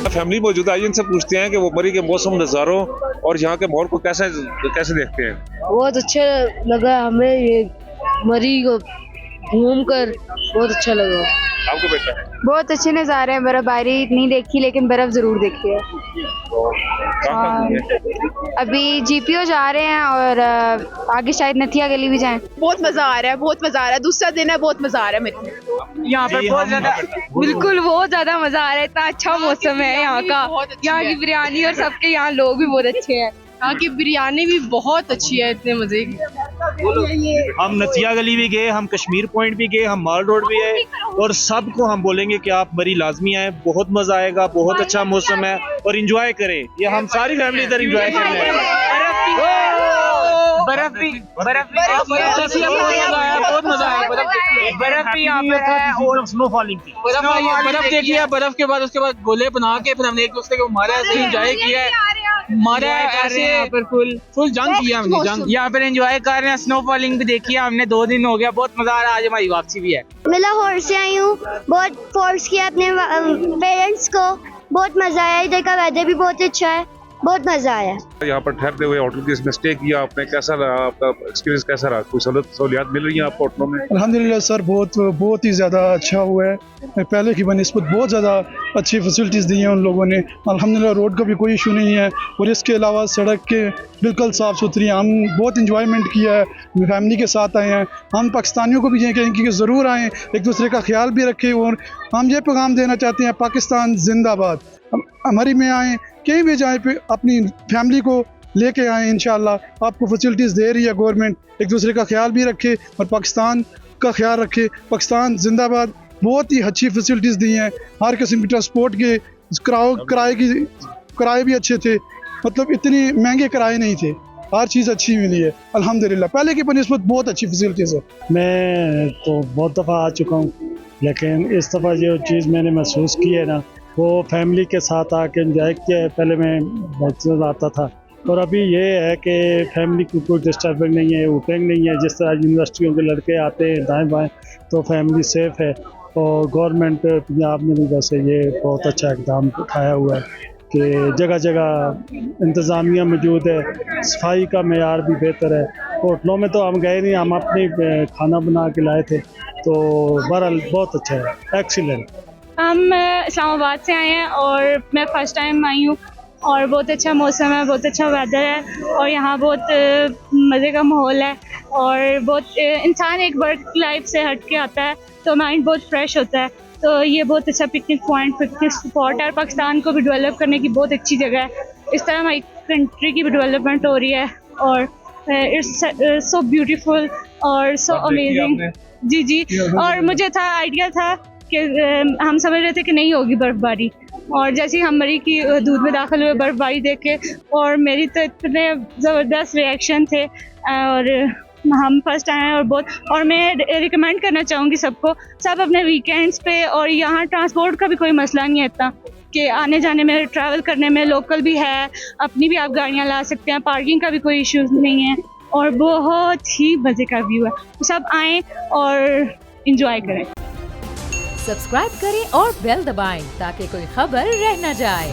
Family मौजूद है, इनसे पूछते हैं कि वो मरी के मौसम, नज़ारों और यहाँ के माहौल को कैसे कैसे देखते हैं। बहुत अच्छा लगा हमें ये मरी को घूम कर, बहुत अच्छा लगा। आपको बेटा बहुत अच्छे नज़ारे हैं। बर्फबारी इतनी देखी लेकिन बर्फ जरूर देखी है। कहाँ है? अभी जीपीओ जा रहे हैं और आगे शायद नथिया गली भी जाएं। बहुत मजा आ रहा है, बहुत मजा आ रहा है। दूसरा दिन है, बहुत मजा आ रहा है मेरे को यहाँ पर। बहुत ज्यादा, बिल्कुल बहुत ज्यादा मजा आ रहा है। इतना अच्छा मौसम है यहाँ का। यहाँ की बिरयानी और सबके यहाँ लोग भी बहुत अच्छे हैं। यहाँ की बिरयानी भी बहुत अच्छी है, इतने मजे की। हम नथिया गली भी गए, हम कश्मीर पॉइंट भी गए, हम माल रोड भी गए और सबको हम बोलेंगे कि आप मरी लाजमी आए, बहुत मजा आएगा, बहुत अच्छा मौसम है और एंजॉय करें। ये हम सारी फैमिली इधर एंजॉय कर रहे हैं। बर्फ भी बहुत मजा आया। बर्फ भी यहाँ पे है और स्नो फॉलिंग थी। बर्फ देखी है। बर्फ के बाद उसके बाद गोले बना के फिर हमने एक दूसरे को मारा, ऐसे एंजॉय किया है, मारा ऐसे यहाँ पर फुल जंग किया हमने। जंग यहाँ पर एंजॉय कर रहे हैं। स्नो फॉलिंग भी देखी है हमने, 2 दिन हो गया, बहुत मजा आ रहा है। आज हमारी वापसी भी है। मैं लाहौर से आई हूँ, बहुत फोर्स किया अपने पेरेंट्स को, बहुत मजा आया। इधर का वेदर भी बहुत अच्छा है, बहुत मजा आया। यहाँ पर ठहरते हुए होटल के स्टे किया आपने, कैसा रहा आपका एक्सपीरियंस, कैसा रहा? कोई सहूलियात मिल रही है आपको होटलों में? अल्हम्दुलिल्लाह सर, बहुत ही ज़्यादा अच्छा हुआ है। पहले की बनिस्बत बहुत ज़्यादा अच्छी फैसिलिटीज़ दी हैं उन लोगों ने। अल्हम्दुलिल्लाह रोड का भी कोई इशू नहीं है और इसके अलावा सड़क के बिल्कुल साफ़ सुथरी। हम बहुत इंजॉयमेंट किया है, फैमिली के साथ आए हैं। हम पाकिस्तानियों को भी ये कहेंगे कि ज़रूर आएँ, एक दूसरे का ख्याल भी रखें और हम ये पैगाम देना चाहते हैं, पाकिस्तान जिंदाबाद। हमारी में आएँ, कहीं भी जाएँ, पे अपनी फैमिली को लेके आएँ। इंशाल्लाह आपको फैसिलिटीज़ दे रही है गवर्नमेंट, एक दूसरे का ख्याल भी रखे और पाकिस्तान का ख्याल रखे। पाकिस्तान जिंदाबाद। बहुत ही अच्छी फैसिलिटीज़ दी हैं, हर किस्म की ट्रांसपोर्ट के किराए भी अच्छे थे, मतलब इतनी महंगे किराए नहीं थे, हर चीज़ अच्छी मिली है अल्हम्दुलिल्लाह। पहले की बनिस्बत बहुत अच्छी फैसिलिटीज़ है। मैं तो बहुत दफ़ा आ चुका हूँ, लेकिन इस दफ़ा जो चीज़ मैंने महसूस की है ना, वो फैमिली के साथ आके एंजॉय किया है। पहले मैं बैचलर आता था और अभी ये है कि फैमिली की कोई डिस्टर्बिंग नहीं है, वोटिंग नहीं है। जिस तरह यूनिवर्सिटियों के लड़के आते हैं दाएं बाएं, तो फैमिली सेफ़ है। और गवर्नमेंट पंजाब ने भी वैसे ये बहुत अच्छा इकदाम उठाया हुआ है कि जगह जगह इंतज़ामिया मौजूद है, सफाई का मेयार भी बेहतर है। होटलों में तो हम गए नहीं, हम अपने खाना बना के लाए थे, तो बहरहाल बहुत अच्छा है, एक्सीलेंट। हम इस्लामाबाद से आए हैं और मैं फ़र्स्ट टाइम आई हूँ और बहुत अच्छा मौसम है, बहुत अच्छा वेदर है और यहाँ बहुत मज़े का माहौल है और बहुत इंसान एक वर्क लाइफ से हट के आता है तो माइंड बहुत फ्रेश होता है। तो ये बहुत अच्छा पिकनिक पॉइंट, पिकनिक स्पॉट है और पाकिस्तान को भी डेवलप करने की बहुत अच्छी जगह है। इस तरह हमारी कंट्री की भी डेवलपमेंट हो रही है और इट्स सो ब्यूटीफुल और सो अमेजिंग। जी और मुझे आइडिया था कि हम समझ रहे थे कि नहीं होगी बर्फबारी, और जैसे ही हम मरी की दूध में दाखिल हुए बर्फबारी देख के, और मेरी तो इतने ज़बरदस्त रिएक्शन थे और हम फर्स्ट आए हैं और बहुत, और मैं रिकमेंड करना चाहूँगी सबको, सब अपने वीकेंड्स पे, और यहाँ ट्रांसपोर्ट का भी कोई मसला नहीं है इतना कि आने जाने में, ट्रैवल करने में, लोकल भी है, अपनी भी आप गाड़ियाँ ला सकते हैं, पार्किंग का भी कोई इशू नहीं है और बहुत ही मज़े का व्यू है। तो सब आएँ और इंजॉय करें। सब्सक्राइब करें और बेल दबाएं ताकि कोई खबर रह न जाए।